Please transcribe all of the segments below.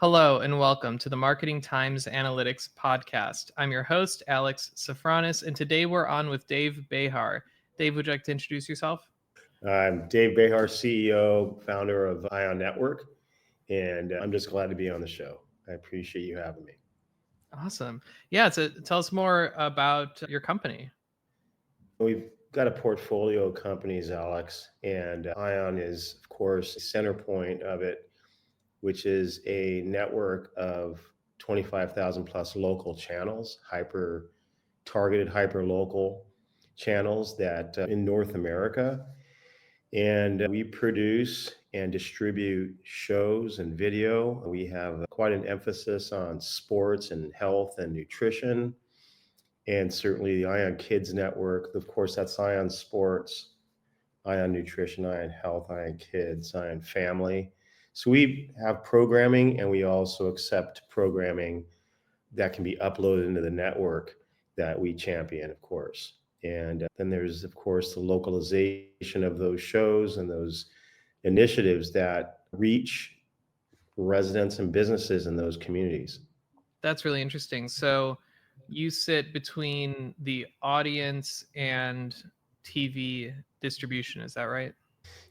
Hello and welcome to the Marketing Times Analytics podcast. I'm your host, Alex Sofronas, and today we're on with Dave Behar. Dave, would you like to introduce yourself? I'm Dave Behar, CEO, founder of Ion Network, and I'm just glad to be on the show. I appreciate you having me. Awesome. Yeah, so tell us more about your company. We've got a portfolio of companies, Alex, and Ion is, of course, the center point of it, which is a network of 25,000 plus local channels, hyper targeted, hyper local channels that in North America. And we produce and distribute shows and video. We have quite an emphasis on sports and health and nutrition, and certainly the Ion Kids Network. Of course, that's Ion Sports, Ion Nutrition, Ion Health, Ion Kids, Ion Family. So we have programming, and we also accept programming that can be uploaded into the network that we champion, of course. And then there's, of course, the localization of those shows and those initiatives that reach residents and businesses in those communities. That's really interesting. So you sit between the audience and TV distribution, is that right?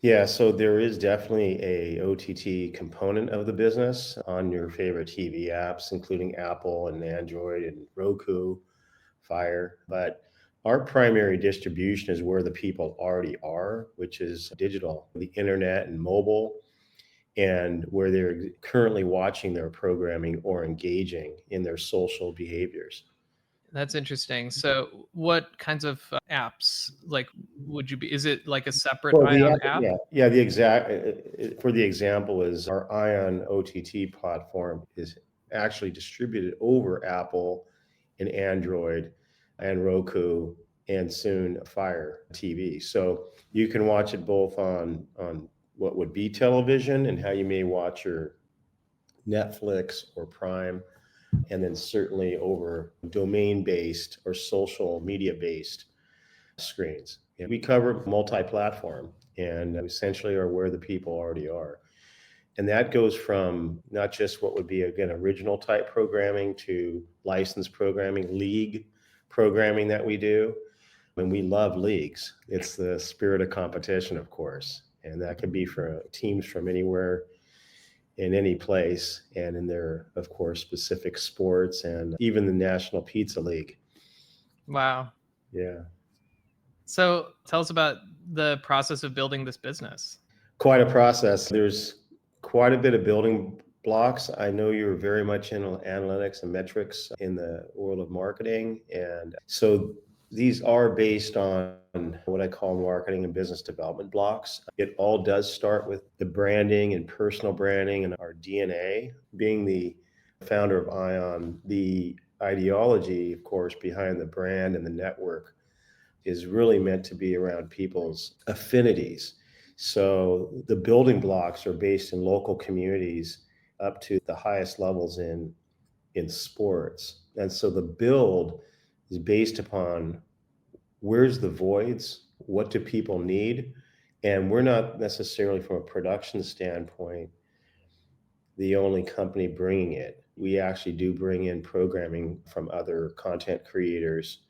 Yeah, so there is definitely a OTT component of the business on your favorite TV apps, including Apple and Android and Roku, Fire. But our primary distribution is where the people already are, which is digital, the internet and mobile, and where they're currently watching their programming or engaging in their social behaviors. That's interesting. So what kinds of apps would you be? Is it like a separate Well, Ion app? the exact for the example is our Ion OTT platform is actually distributed over Apple and Android and Roku and soon Fire TV. So you can watch it both on what would be television and how you may watch your Netflix or Prime, and then certainly over domain-based or social media-based screens. And we cover multi-platform and essentially are where the people already are. And that goes from not just what would be, again, original type programming to licensed programming, league programming that we do. And we love leagues. It's the spirit of competition, of course. And that could be for teams from anywhere in any place, and in their, of course, specific sports, and even the National Pizza League. Wow. Yeah. So tell us about the process of building this business. Quite a process. There's quite a bit of building blocks. I know you're very much in analytics and metrics in the world of marketing. And so these are based on what I call marketing and business development blocks. It all does start with the branding and personal branding and our DNA. Being the founder of Ion, the ideology, of course, behind the brand and the network is really meant to be around people's affinities. So the building blocks are based in local communities up to the highest levels in sports. And so the build is based upon where's the voids, what do people need? And we're not necessarily, from a production standpoint, the only company bringing it. We actually do bring in programming from other content creators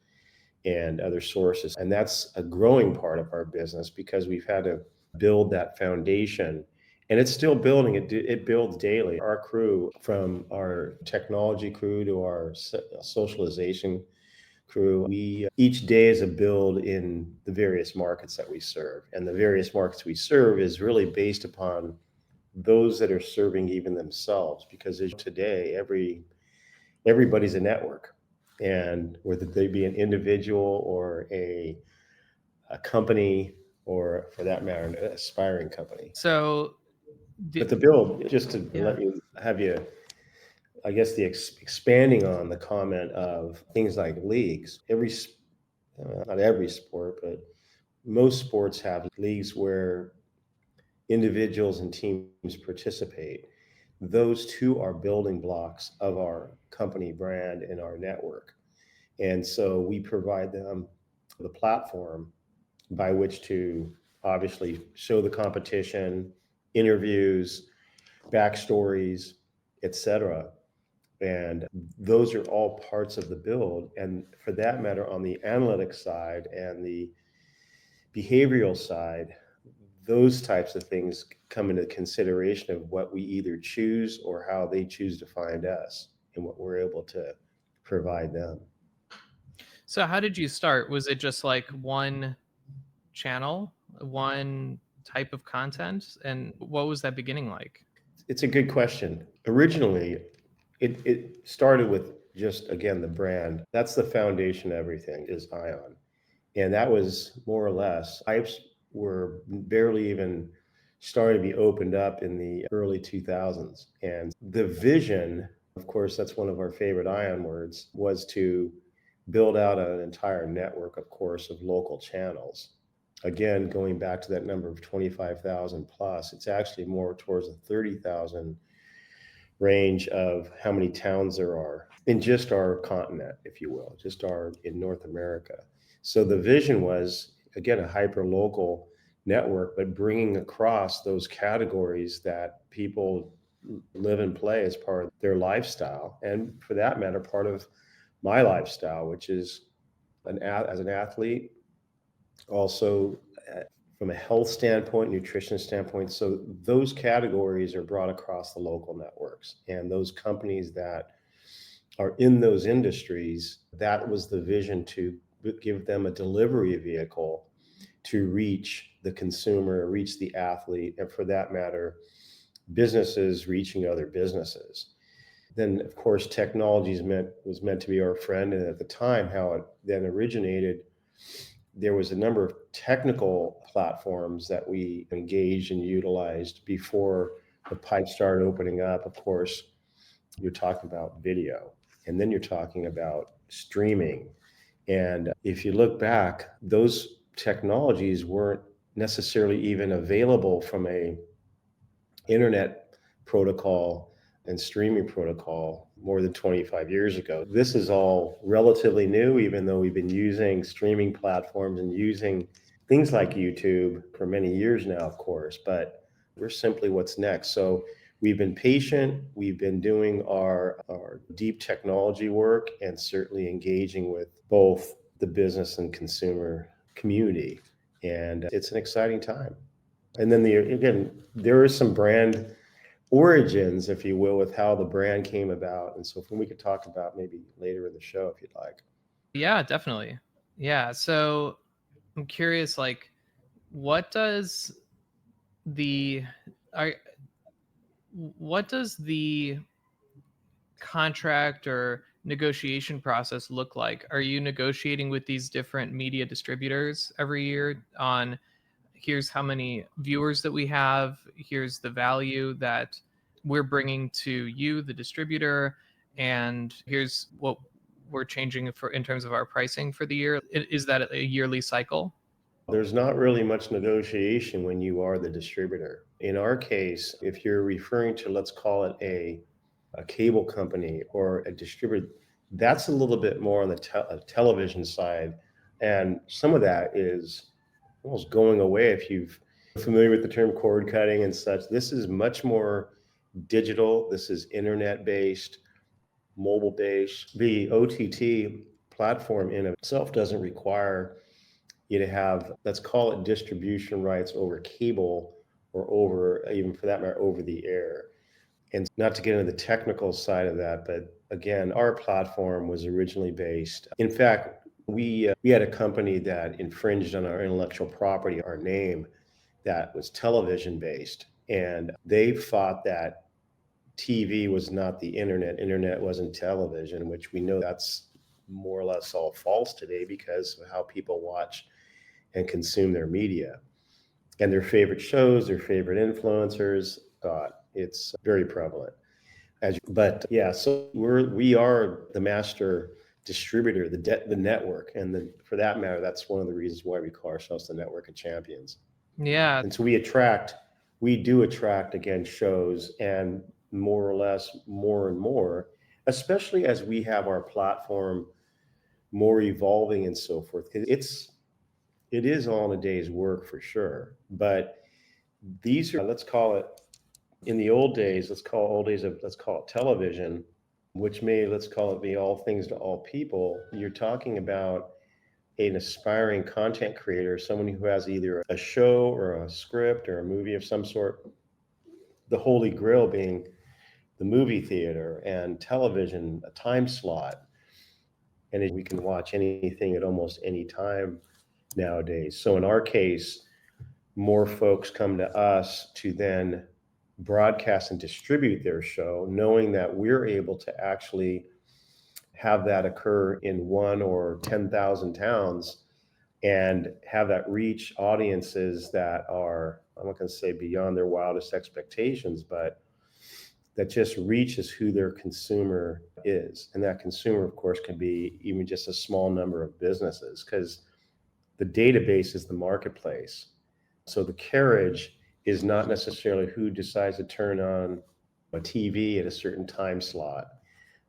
and other sources. And that's a growing part of our business because we've had to build that foundation. And it's still building. It builds daily. Our crew, from our technology crew to our socialization crew, we each day is a build in the various markets that we serve. And the various markets we serve is really based upon those that are serving even themselves, because today everybody's a network, and whether they be an individual or a company, or for that matter, an aspiring company. So, But the build, just to yeah, let you have you, I guess expanding on the comment of things like leagues, not every sport, but most sports have leagues where individuals and teams participate. Those two are building blocks of our company brand and our network. And so we provide them the platform by which to obviously show the competition, interviews, backstories, etc. And those are all parts of the build. And for that matter, on the analytics side and the behavioral side, those types of things come into consideration of what we either choose or how they choose to find us and what we're able to provide them. So how did you start? Was it just like one channel, one type of content? And what was that beginning like? It's a good question. Originally, it started with just, again, the brand. That's the foundation of everything is Ion. And that was more or less, pipes were barely even starting to be opened up in the early 2000s. And the vision, of course, that's one of our favorite Ion words, was to build out an entire network, of course, of local channels. Again, going back to that number of 25,000 plus, it's actually more towards the 30,000 range of how many towns there are in just our continent, if you will, just our in North America. So the vision was, again, a hyper local network, but bringing across those categories that people live and play as part of their lifestyle. And for that matter, part of my lifestyle, which is as an athlete, also from a health standpoint, nutrition standpoint. So those categories are brought across the local networks, and those companies that are in those industries, that was the vision, to give them a delivery vehicle to reach the consumer, reach the athlete, and for that matter, businesses reaching other businesses. Then, of course, technology was meant to be our friend. And at the time, how it then originated, there was a number of technical platforms that we engaged and utilized before the pipe started opening up. Of course, you're talking about video, and then you're talking about streaming. And if you look back, those technologies weren't necessarily even available from a internet protocol and streaming protocol more than 25 years ago. This is all relatively new, even though we've been using streaming platforms and using things like YouTube for many years now, of course, but we're simply what's next. So we've been patient, we've been doing our deep technology work, and certainly engaging with both the business and consumer community. And it's an exciting time. And then again, there is some brand origins, if you will, with how the brand came about. And so we could talk about maybe later in the show if you'd like. Yeah, definitely. Yeah. So I'm curious, like, what does the are what does the contract or negotiation process look like? Are you negotiating with these different media distributors every year on here's how many viewers that we have, here's the value that we're bringing to you, the distributor, and here's what we're changing for in terms of our pricing for the year? Is that a yearly cycle? There's not really much negotiation when you are the distributor. In our case, if you're referring to, let's call it a cable company or a distributor, that's a little bit more on the television side. And some of that is almost going away if you've familiar with the term cord cutting and such. This is much more digital. This is internet based, mobile based. The OTT platform in itself doesn't require you to have, let's call it distribution rights over cable or over, even for that matter, over the air. And not to get into the technical side of that, but again, our platform was originally based. In fact, we had a company that infringed on our intellectual property, our name, that was television based, and they fought that TV was not the internet wasn't television, which we know that's more or less all false today because of how people watch and consume their media and their favorite shows, their favorite influencers. It's very prevalent. But yeah, so we are the master distributor, the network, and for that matter, that's one of the reasons why we call ourselves the network of champions. Yeah. And so we do attract again shows, and more or less more and more, especially as we have our platform more evolving and so forth. It is all in a day's work for sure, but these are, let's call it In the old days, let's call it television, which may, let's call it be all things to all people. You're talking about an aspiring content creator, someone who has either a show or a script or a movie of some sort, the holy grail being the movie theater and television, a time slot. And we can watch anything at almost any time nowadays. So in our case, more folks come to us to then broadcast and distribute their show, knowing that we're able to actually have that occur in 1 or 10,000 towns and have that reach audiences that are, I'm not going to say beyond their wildest expectations, but that just reaches who their consumer is. And that consumer, of course, can be even just a small number of businesses, because the database is the marketplace. So the carriage is not necessarily who decides to turn on a TV at a certain time slot,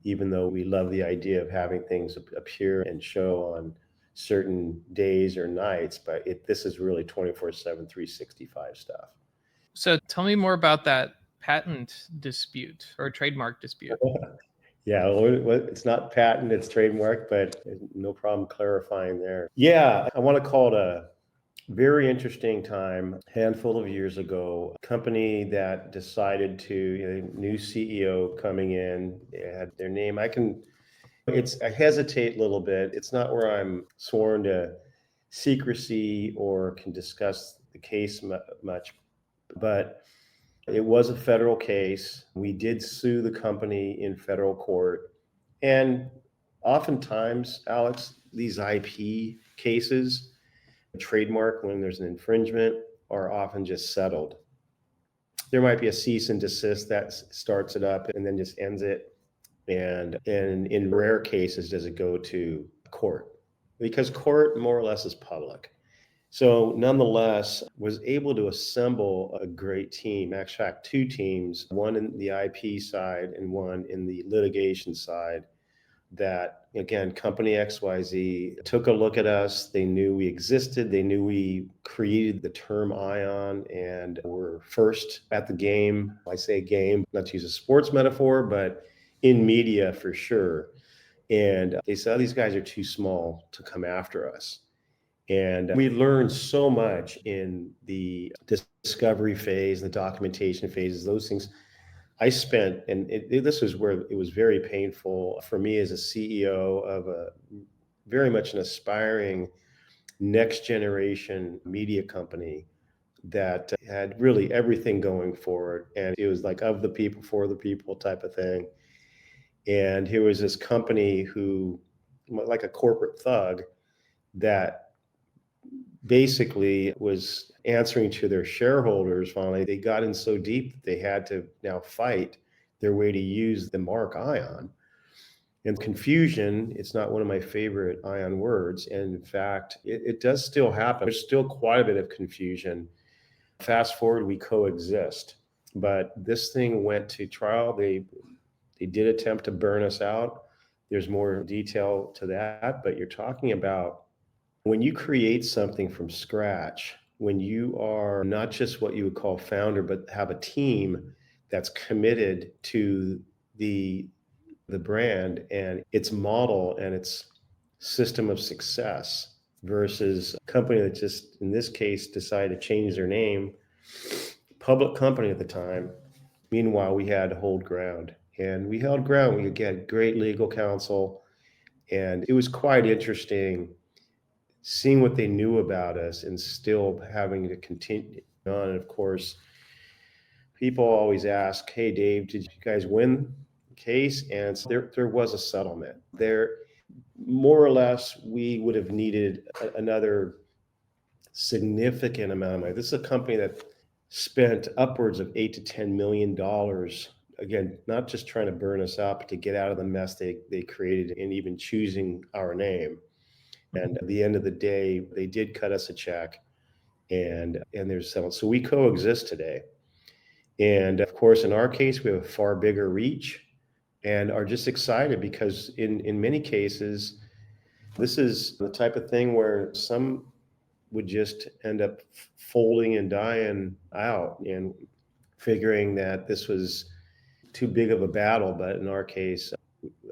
even though we love the idea of having things appear and show on certain days or nights, but this is really 24/7, 365 stuff. So tell me more about that patent dispute or trademark dispute. Yeah, well, it's not patent, it's trademark, but no problem clarifying there. Yeah, I want to call it a very interesting time. A handful of years ago, a company that decided to, new CEO coming in, they had their name. I hesitate a little bit. It's not where I'm sworn to secrecy or can discuss the case much, but it was a federal case. We did sue the company in federal court. And oftentimes, Alex, these IP cases, trademark, when there's an infringement, are often just settled. There might be a cease and desist that starts it up and then just ends it. And in rare cases, does it go to court? Because court more or less is public. So nonetheless, was able to assemble a great team, actually two teams, one in the IP side and one in the litigation side, that, again, company XYZ took a look at us. They knew we existed. They knew we created the term ion and were first at the game. I say game, not to use a sports metaphor, but in media for sure. And they said, oh, these guys are too small to come after us. And we learned so much in the discovery phase, the documentation phases, those things. I spent, and this was where it was very painful for me as a CEO of a very much an aspiring next generation media company that had really everything going for it. And it was like of the people, for the people type of thing. And here was this company who, like a corporate thug, that basically was answering to their shareholders. Finally, they got in so deep that they had to now fight their way to use the mark ion. And confusion, it's not one of my favorite ion words. And in fact, it does still happen. There's still quite a bit of confusion. Fast forward, we coexist. But this thing went to trial. They did attempt to burn us out. There's more detail to that, but you're talking about when you create something from scratch, when you are not just what you would call founder, but have a team that's committed to the brand and its model and its system of success, versus a company that just, in this case, decided to change their name, public company at the time. Meanwhile, we had to hold ground, and we held ground. We had great legal counsel, and it was quite interesting seeing what they knew about us and still having to continue on. And of course, people always ask, hey, Dave, did you guys win the case? And so there was a settlement. There, more or less, we would have needed another significant amount of money. This is a company that spent upwards of $8 to $10 million. Again, not just trying to burn us out, but to get out of the mess they created and even choosing our name. And at the end of the day, they did cut us a check, and there's settlement. So we coexist today. And of course, in our case, we have a far bigger reach and are just excited because in many cases, this is the type of thing where some would just end up folding and dying out. And figuring that this was too big of a battle. But in our case,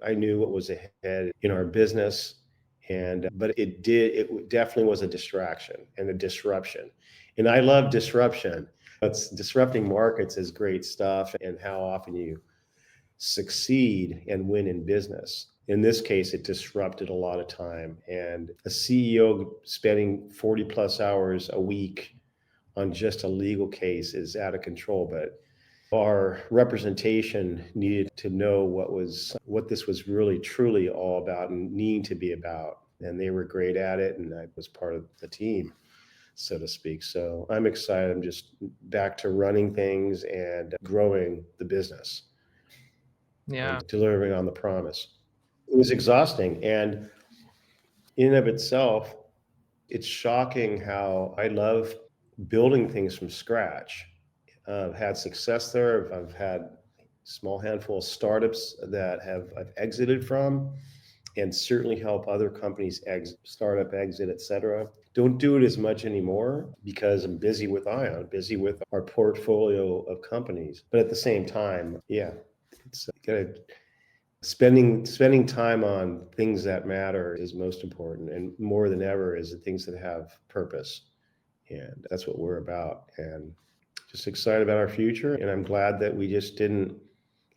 I knew what was ahead in our business. And, but it definitely was a distraction and a disruption. And I love disruption. It's disrupting markets is great stuff, and how often you succeed and win in business. In this case, it disrupted a lot of time. And a CEO spending 40 plus hours a week on just a legal case is out of control. But our representation needed to know what this was really truly all about and needing to be about. And they were great at it, and I was part of the team, so to speak. So I'm excited. I'm just back to running things and growing the business Yeah. and delivering on the promise. It was exhausting, and in and of itself, it's shocking how I love building things from scratch. I've had success there. I've had a small handful of startups that I've exited from, and certainly help other companies startup exit, etc. Don't do it as much anymore because I'm busy with Ion, busy with our portfolio of companies. But at the same time, yeah, it's gotta spending time on things that matter is most important, and more than ever is the things that have purpose. And that's what we're about. And just excited about our future. And I'm glad that we just didn't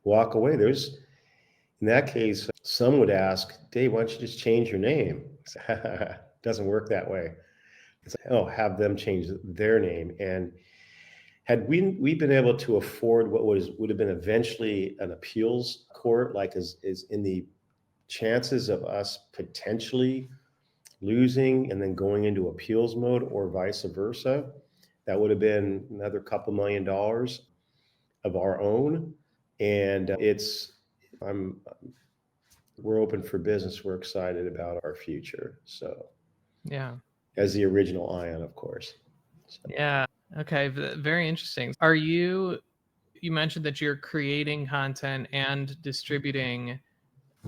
walk away. In that case, some would ask, Dave, why don't you just change your name? It doesn't work that way. It's like, oh, have them change their name. And had we been able to afford what would have been eventually an appeals court, like is in the chances of us potentially losing and then going into appeals mode, or vice versa, that would have been another couple $1,000,000 of our own. And I'm we're open for business. We're excited about our future. So, Yeah. as the original Ion, of course. So, Yeah. Okay. Very interesting. You mentioned that you're creating content and distributing.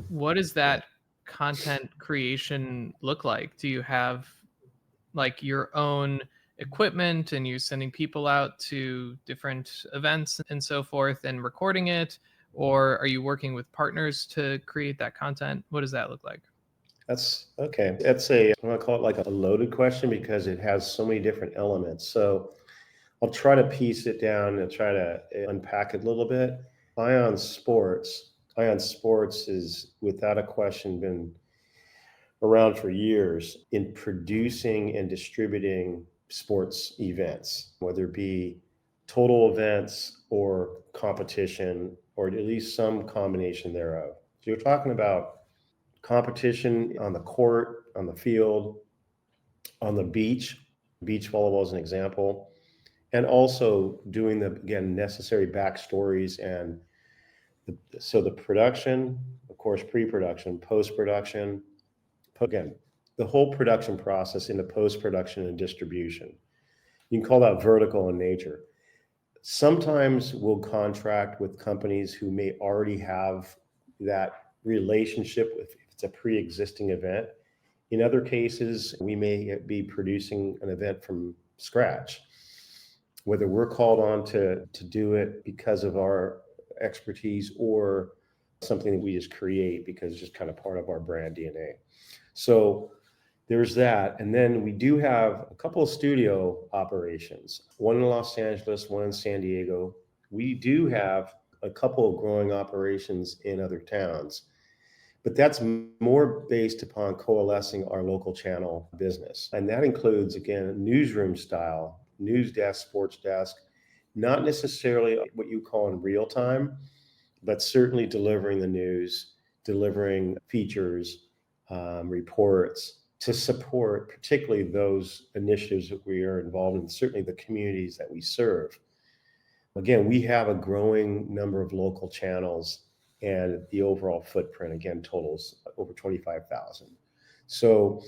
What does that content creation look like? Do you have like your own equipment and you're sending people out to different events and so forth and recording it? Or are you working with partners to create that content? What does that look like? that's okay. I'm going to call it like a loaded question because it has so many different elements. So, I'll try to piece it down and try to unpack it a little bit. Ion Sports. Ion Sports is without a question been around for years in producing and distributing sports events, whether it be total events or competition, or at least some combination thereof. So you're talking about competition on the court, on the field, on the beach. Beach volleyball is an example, and also doing the, again, necessary backstories and so the production, of course, pre-production, post-production, again, the whole production process into post-production and distribution. You can call that vertical in nature. Sometimes we'll contract with companies who may already have that relationship if it's a pre-existing event. In other cases, we may be producing an event from scratch, whether we're called on to do it because of our expertise or something that we just create because it's just kind of part of our brand DNA. So there's that. And then we do have a couple of studio operations, one in Los Angeles, one in San Diego. We do have a couple of growing operations in other towns, but that's more based upon coalescing our local channel business. And that includes, again, newsroom style, news desk, sports desk, not necessarily what you call in real time, but certainly delivering the news, delivering features, reports to support particularly those initiatives that we are involved in, certainly the communities that we serve. Again, we have a growing number of local channels, and the overall footprint, again, totals over 25,000. So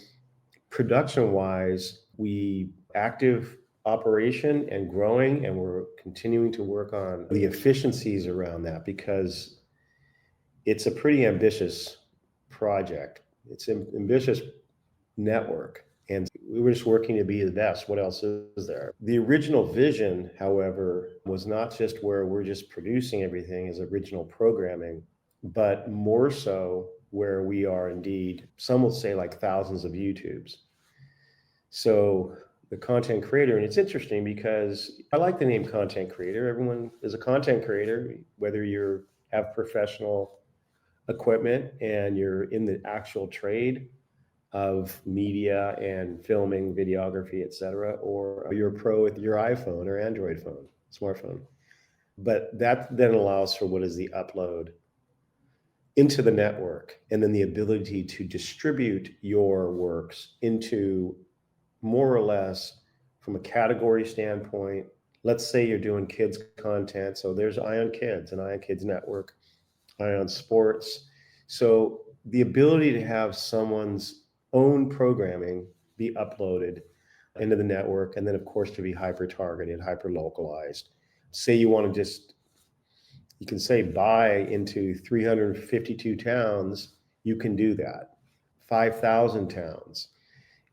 production wise, we active operation and growing, and we're continuing to work on the efficiencies around that because it's a pretty ambitious project. It's an ambitious network. And we were just working to be the best. What else is there? The original vision, however, was not just where we're just producing everything as original programming, but more so where we are indeed, some will say like thousands of YouTubes. So the content creator, and it's interesting because I like the name content creator. Everyone is a content creator, whether you have professional equipment and you're in the actual trade of media and filming, videography, etc., or you're a pro with your iPhone or Android phone, smartphone. But that then allows for what is the upload into the network, and then the ability to distribute your works into more or less from a category standpoint. Let's say you're doing kids content, so there's Ion Kids and Ion Kids Network, Ion Sports. So the ability to have someone's own programming be uploaded into the network, and then of course to be hyper targeted, hyper localized. Say you want to just, you can say buy into 352 towns, you can do that. 5,000 towns.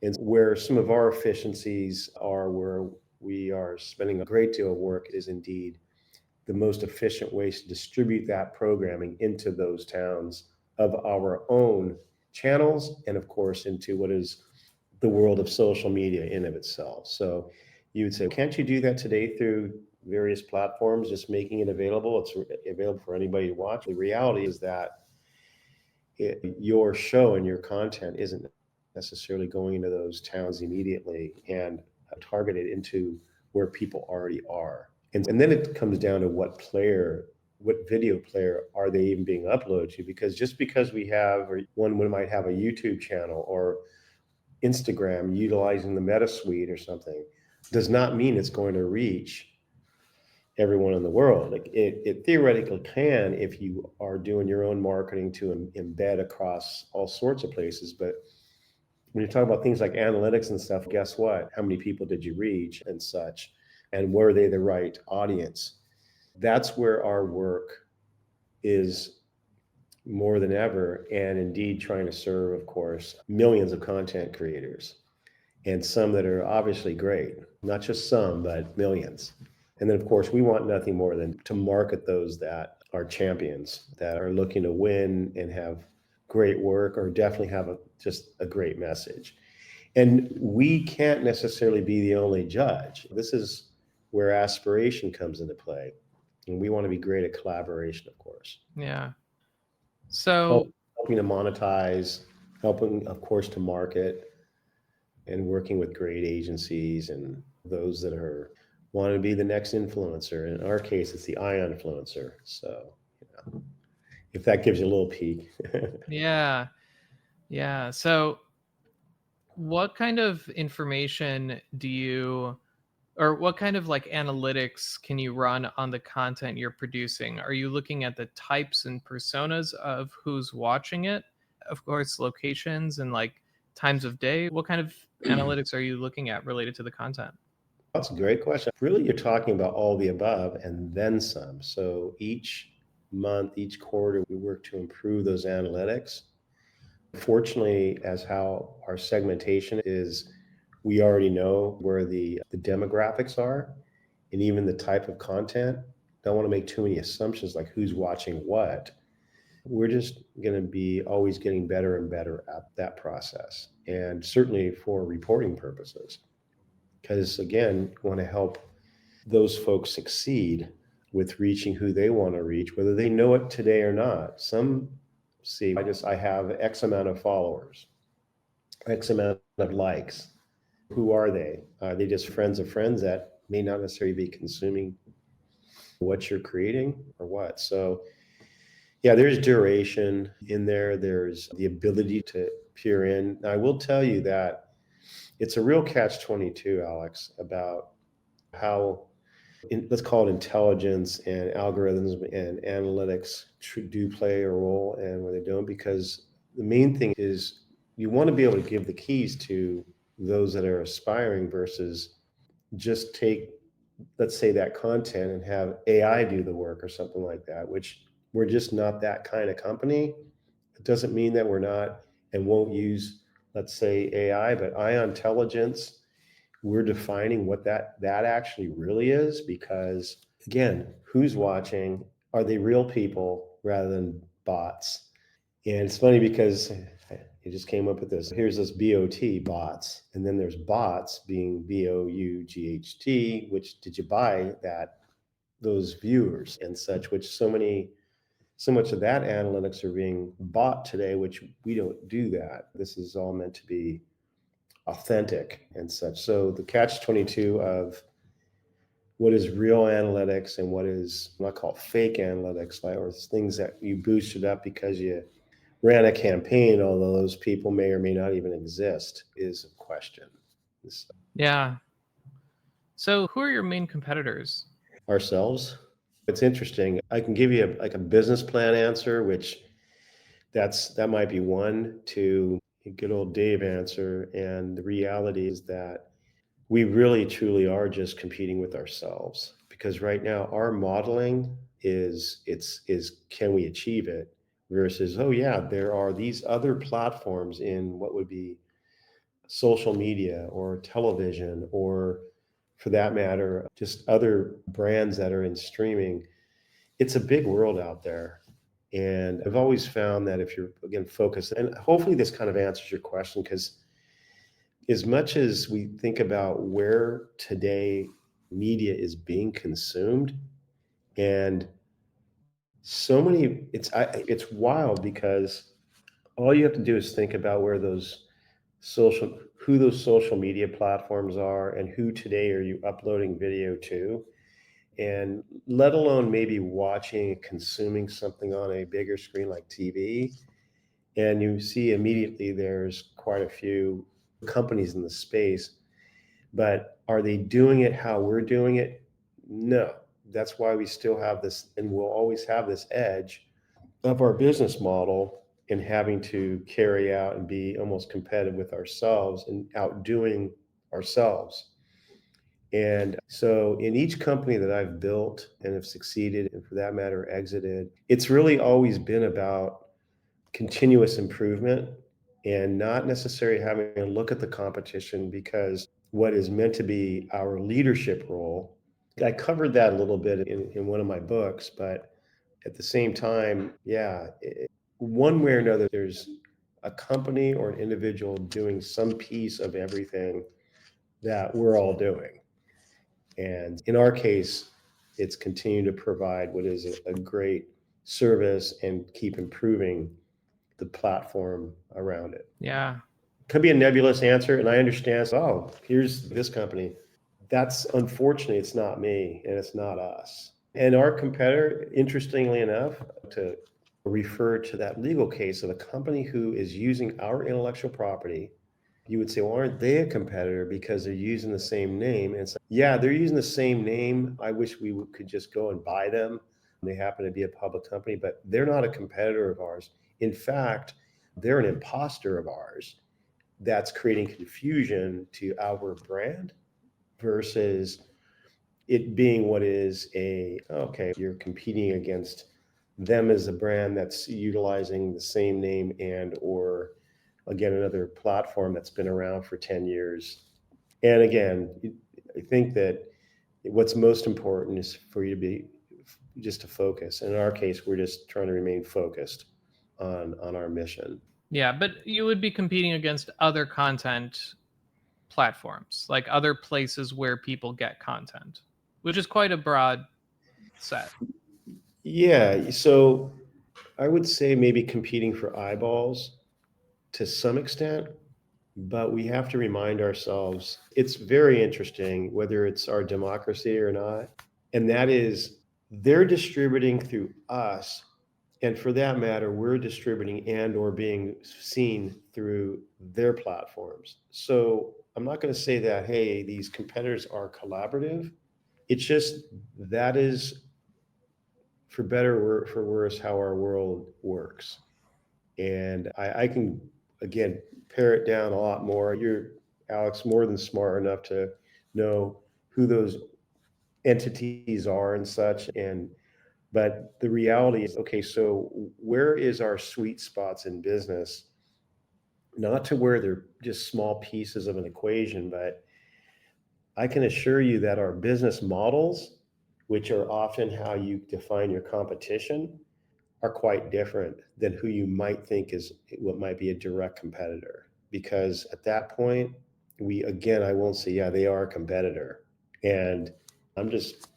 And where some of our efficiencies are, where we are spending a great deal of work, is indeed the most efficient ways to distribute that programming into those towns of our own channels, and of course into what is the world of social media in of itself. So you would say, can't you do that today through various platforms, just making it available? It's available for anybody to watch. The reality is that your show and your content isn't necessarily going into those towns immediately and targeted into where people already are. And then it comes down to what video player are they even being uploaded to? Because just because we have, or one might have a YouTube channel or Instagram utilizing the Meta Suite or something, does not mean it's going to reach everyone in the world. It theoretically can if you are doing your own marketing to embed across all sorts of places. But when you're talking about things like analytics and stuff, guess what? How many people did you reach and such? And were they the right audience? That's where our work is more than ever. And indeed, trying to serve, of course, millions of content creators, and some that are obviously great, not just some, but millions. And then, of course, we want nothing more than to market those that are champions, that are looking to win and have great work, or definitely have just a great message. And we can't necessarily be the only judge. This is where aspiration comes into play. And we want to be great at collaboration, of course. Yeah. Help, So helping to monetize, helping, of course, to market, and working with great agencies and those that are want to be the next influencer. In our case, it's the Ion influencer. So, if that gives you a little peek. yeah. Yeah. So what kind of information do you, or what kind of like analytics can you run on the content you're producing? Are you looking at the types and personas of who's watching it? Of course, locations and like times of day. What kind of analytics are you looking at related to the content? That's a great question. Really, you're talking about all the above and then some. So each month, each quarter, we work to improve those analytics. Fortunately, as how our segmentation is, we already know where the demographics are and even the type of content. Don't want to make too many assumptions like who's watching what. We're just going to be always getting better and better at that process. And certainly for reporting purposes, because again, we want to help those folks succeed with reaching who they want to reach, whether they know it today or not. Some see, I have X amount of followers, X amount of likes. Who are they? Are they just friends of friends that may not necessarily be consuming what you're creating or what? So, yeah, there's duration in there. There's the ability to peer in. Now, I will tell you that it's a real catch 22, Alex, about how let's call it intelligence and algorithms and analytics do play a role and where they don't, because the main thing is you want to be able to give the keys to those that are aspiring versus just take, let's say, that content and have AI do the work or something like that, which we're just not that kind of company. It doesn't mean that we're not and won't use let's say AI, but eye intelligence, we're defining what that actually really is because again, who's watching? Are they real people rather than bots? And it's funny because you just came up with this. Here's this BOT bots, and then there's bots being BOUGHT, which did you buy that those viewers and such, which so much of that analytics are being bought today, which we don't do that. This is all meant to be authentic and such. So the catch 22 of what is real analytics and what is I call fake analytics, like or things that you boosted up because you ran a campaign, although those people may or may not even exist, is a question. So Yeah. So who are your main competitors? ourselves. It's interesting. I can give you like a business plan answer, which that might be one to a good old Dave answer. And the reality is that we really truly are just competing with ourselves because right now our modeling is can we achieve it versus oh yeah there are these other platforms in what would be social media or television or for that matter just other brands that are in streaming. It's a big world out there. And I've always found that if you're again focused, and hopefully this kind of answers your question, because as much as we think about where today media is being consumed, and so many, it's wild because all you have to do is think about where those who those social media platforms are, and who today are you uploading video to, and let alone maybe watching consuming something on a bigger screen like TV. And you see immediately there's quite a few companies in the space. But are they doing it how we're doing it? No. That's why we still have this, and we'll always have this edge of our business model in having to carry out and be almost competitive with ourselves and outdoing ourselves. And so, in each company that I've built and have succeeded, and for that matter, exited, it's really always been about continuous improvement and not necessarily having to look at the competition because what is meant to be our leadership role. I covered that a little bit in one of my books, but at the same time, yeah, one way or another, there's a company or an individual doing some piece of everything that we're all doing. And in our case, it's continue to provide what is a great service and keep improving the platform around it. Yeah. Could be a nebulous answer, and I understand. So, oh, here's this company. That's unfortunately, it's not me and it's not us. And our competitor, interestingly enough, to refer to that legal case of a company who is using our intellectual property, you would say, well, aren't they a competitor because they're using the same name? And it's like, yeah, they're using the same name. I wish we could just go and buy them. They happen to be a public company, but they're not a competitor of ours. In fact, they're an imposter of ours that's creating confusion to our brand versus it being what is okay, you're competing against them as a brand that's utilizing the same name and or again another platform that's been around for 10 years. And again, I think that what's most important is for you to be just to focus. And in our case, we're just trying to remain focused on our mission. Yeah, but you would be competing against other content platforms, like other places where people get content, which is quite a broad set. Yeah, so I would say maybe competing for eyeballs to some extent, but we have to remind ourselves it's very interesting whether it's our democracy or not. And that is they're distributing through us. And for that matter, we're distributing and or being seen through their platforms. So I'm not going to say that, hey, these competitors are collaborative. It's just that is for better or for worse how our world works. And I can again pare it down a lot more. You're Alex more than smart enough to know who those entities are and such. And but the reality is okay, so where is our sweet spots in business not to where they're just small pieces of an equation, but I can assure you that our business models, which are often how you define your competition, are quite different than who you might think is what might be a direct competitor. Because at that point, again, I won't say, yeah, they are a competitor. And I'm just,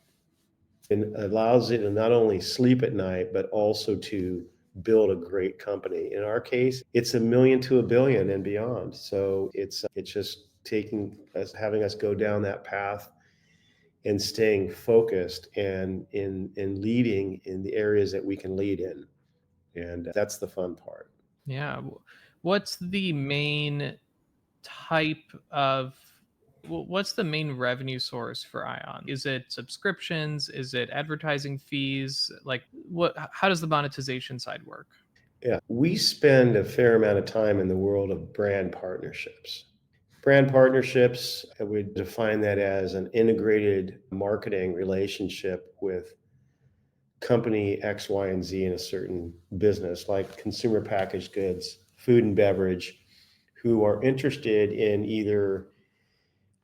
it allows you to not only sleep at night, but also to build a great company. In our case, it's 1 million to 1 billion and beyond. So it's just taking us, having us go down that path and staying focused and in leading in the areas that we can lead in. And that's the fun part. Yeah. What's the main type of what's the main revenue source for Ion? Is it subscriptions? Is it advertising fees? Like what how does the monetization side work? Yeah, we spend a fair amount of time in the world of brand partnerships. Brand partnerships, I would define that as an integrated marketing relationship with company X, Y, and Z in a certain business, like consumer packaged goods, food and beverage, who are interested in either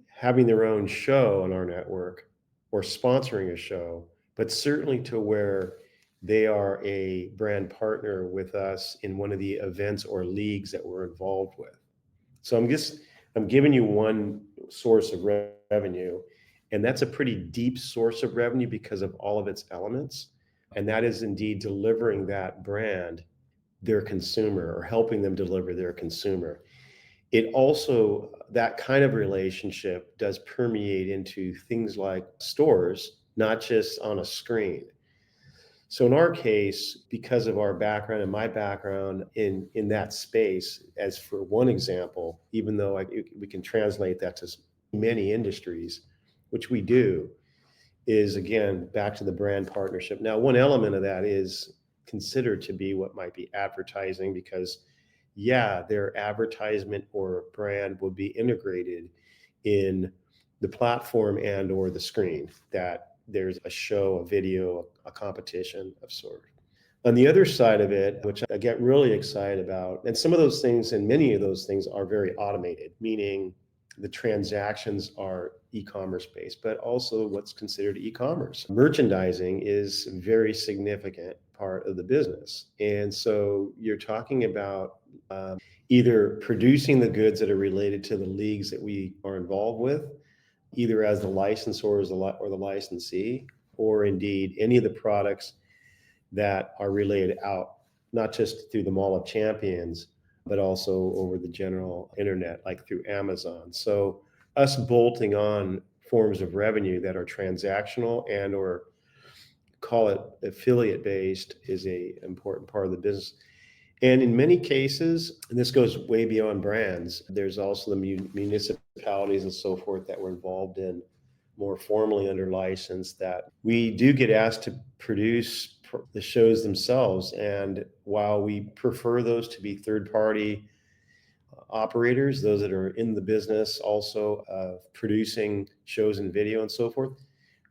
having their own show on our network or sponsoring a show, but certainly to where they are a brand partner with us in one of the events or leagues that we're involved with. So I'm giving you one source of revenue, and that's a pretty deep source of revenue because of all of its elements. And that is indeed delivering that brand their consumer or helping them deliver their consumer. It also, that kind of relationship does permeate into things like stores, not just on a screen. So in our case, because of our background and my background in that space, as for one example, even though we can translate that to many industries, which we do, is again back to the brand partnership. Now, one element of that is considered to be what might be advertising, because yeah, their advertisement or brand will be integrated in the platform and or the screen, that there's a show, a video, a competition of sort. On the other side of it, which I get really excited about, and some of those things and many of those things are very automated, meaning the transactions are e-commerce based, but also what's considered e-commerce. Merchandising is a very significant part of the business. And so you're talking about either producing the goods that are related to the leagues that we are involved with, either as the licensor or the licensee, or indeed any of the products that are relayed out, not just through the Mall of Champions, but also over the general internet, like through Amazon. So us bolting on forms of revenue that are transactional and or call it affiliate based is a important part of the business. And in many cases, and this goes way beyond brands, there's also the municipalities and so forth that we're involved in more formally under license, that we do get asked to produce the shows themselves. And while we prefer those to be third party operators, those that are in the business also of producing shows and video and so forth,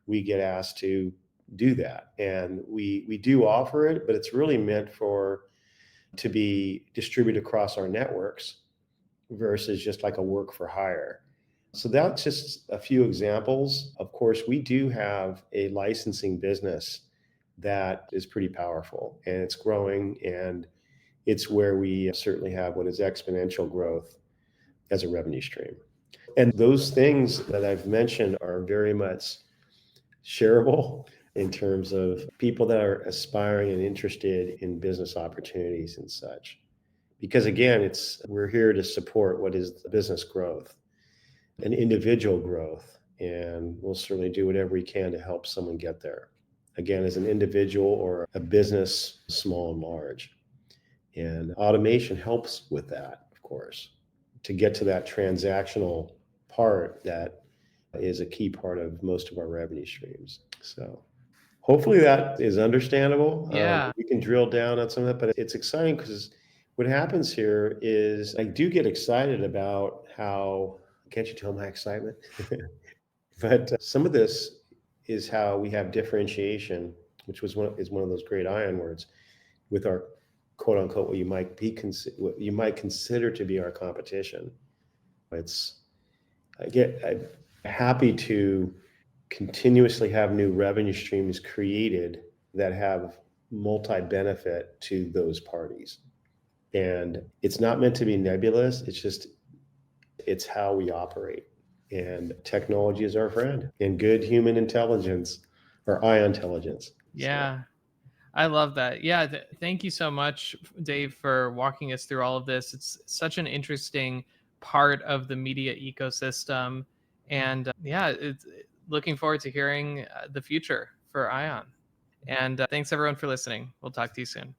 we get asked to do that. And we do offer it, but it's really meant for to be distributed across our networks versus just like a work for hire. So that's just a few examples. Of course, we do have a licensing business that is pretty powerful and it's growing, and it's where we certainly have what is exponential growth as a revenue stream. And those things that I've mentioned are very much shareable in terms of people that are aspiring and interested in business opportunities and such. Because again, we're here to support what is the business growth and individual growth, and we'll certainly do whatever we can to help someone get there. Again, as an individual or a business, small and large. And automation helps with that, of course, to get to that transactional part that is a key part of most of our revenue streams. So hopefully that is understandable. Yeah. We can drill down on some of that, but it's exciting because what happens here is I do get excited about how, can't you tell my excitement? But some of this is how we have differentiation, which is one of those great Ion words with our quote unquote what what you might consider to be our competition. I'm happy to continuously have new revenue streams created that have multi-benefit to those parties. And it's not meant to be nebulous. It's how we operate. And technology is our friend, and good human intelligence or eye intelligence. Yeah. I love that. Yeah, thank you so much, Dave, for walking us through all of this. It's such an interesting part of the media ecosystem, and yeah, it's looking forward to hearing the future for Ion. And thanks everyone for listening. We'll talk to you soon.